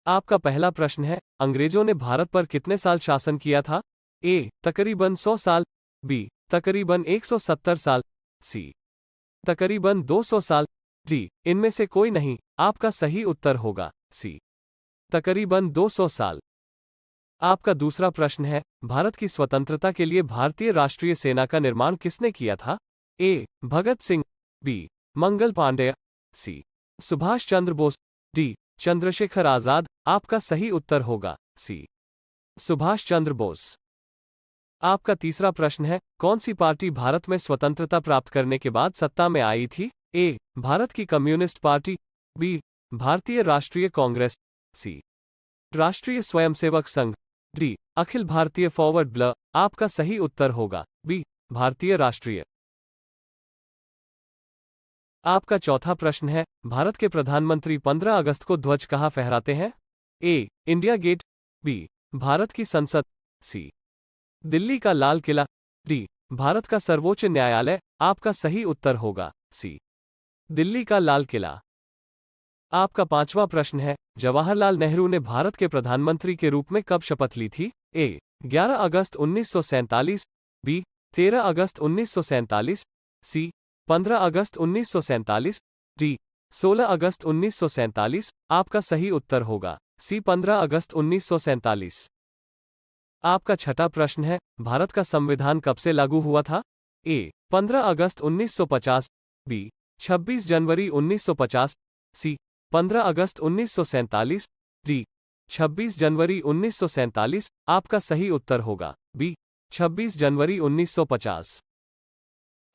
आपका पहला प्रश्न है, अंग्रेजों ने भारत पर कितने साल शासन किया था? ए. तकरीबन 100 साल, बी. तकरीबन 170 साल, सी. तकरीबन 200 साल, डी. इनमें से कोई नहीं। आपका सही उत्तर होगा सी. तकरीबन 200 साल। आपका दूसरा प्रश्न है, भारत की स्वतंत्रता के लिए भारतीय राष्ट्रीय सेना का निर्माण किसने किया था? ए. भगत सिंह, बी. मंगल पांडेय, सी. सुभाष चंद्र बोस, डी. चंद्रशेखर आजाद। आपका सही उत्तर होगा सी. सुभाष चंद्र बोस। आपका तीसरा प्रश्न है, कौन सी पार्टी भारत में स्वतंत्रता प्राप्त करने के बाद सत्ता में आई थी? ए. भारत की कम्युनिस्ट पार्टी, बी. भारतीय राष्ट्रीय कांग्रेस, सी. राष्ट्रीय Swayamsevak Sangh, D. Akhil Bharatiya forward block. आपका सही उत्तर होगा बी. भारतीय राष्ट्रीय। आपका चौथा प्रश्न है, भारत के प्रधानमंत्री 15 अगस्त को ध्वज कहाँ फहराते हैं? A. India gate, B. Bharat की संसद, सी. दिल्ली का लाल किला, डी. भारत का सर्वोच्च न्यायालय। आपका सही उत्तर होगा सी. दिल्ली का लाल किला। आपका पांचवा प्रश्न है, जवाहरलाल नेहरू ने भारत के प्रधानमंत्री के रूप में कब शपथ ली थी? ए. 11 अगस्त 1947, बी. 13 अगस्त 1947, सी. 15 अगस्त 1947, डी. 16 अगस्त 1947। आपका सही उत्तर होगा सी. 15 अगस्त 1947। आपका छठा प्रश्न है, भारत का संविधान कब से लागू हुआ था? ए. 15 अगस्त 1950, बी. 26 जनवरी 1950, सी. 15 अगस्त 1947, डी. 26 जनवरी 1947। आपका सही उत्तर होगा बी. 26 जनवरी 1950।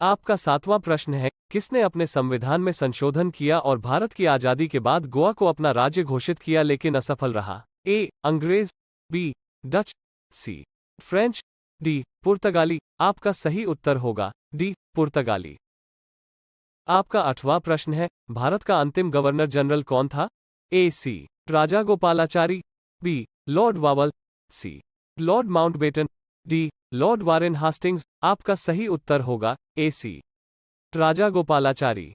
आपका सातवां प्रश्न है, किसने अपने संविधान में संशोधन किया और भारत की आजादी के बाद गोवा को अपना राज्य घोषित किया लेकिन असफल रहा? ए. अंग्रेज, B. Dutch, C. French, D. पुर्तगाली। आपका सही उत्तर होगा डी. पुर्तगाली। आपका आठवां प्रश्न है, भारत का अंतिम गवर्नर जनरल कौन था? A. C. Rajagopalachari, B. Lord Wavell, C. Lord Mountbatten, D. Lord Warren Hastings. आपका सही उत्तर होगा ए. सी. राजागोपालाचारी।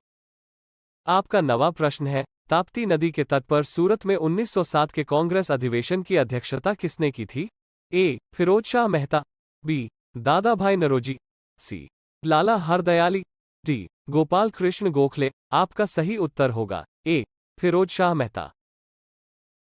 आपका नवा प्रश्न है, ताप्ती नदी के तट पर सूरत में 1907 के कांग्रेस अधिवेशन की अध्यक्षता किसने की थी? ए. फिरोज शाह मेहता, बी. दादा भाई नरोजी, सी. लाला हरदयाली, डी. गोपाल कृष्ण गोखले। आपका सही उत्तर होगा ए. फिरोज शाह मेहता।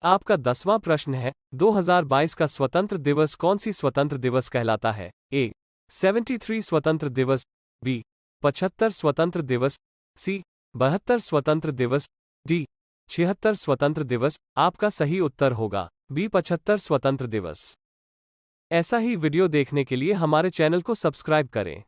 आपका 10वां प्रश्न है, 2022 का स्वतंत्र दिवस कौन सी स्वतंत्र दिवस कहलाता है? ए. 73 स्वतंत्र दिवस, बी. 75 स्वतंत्र दिवस, सी. 72 स्वतंत्र दिवस, डी. 76 स्वतंत्र दिवस। आपका सही उत्तर होगा बी. 75 स्वतंत्र दिवस। ऐसा ही वीडियो देखने के लिए हमारे चैनल को सब्सक्राइब करें।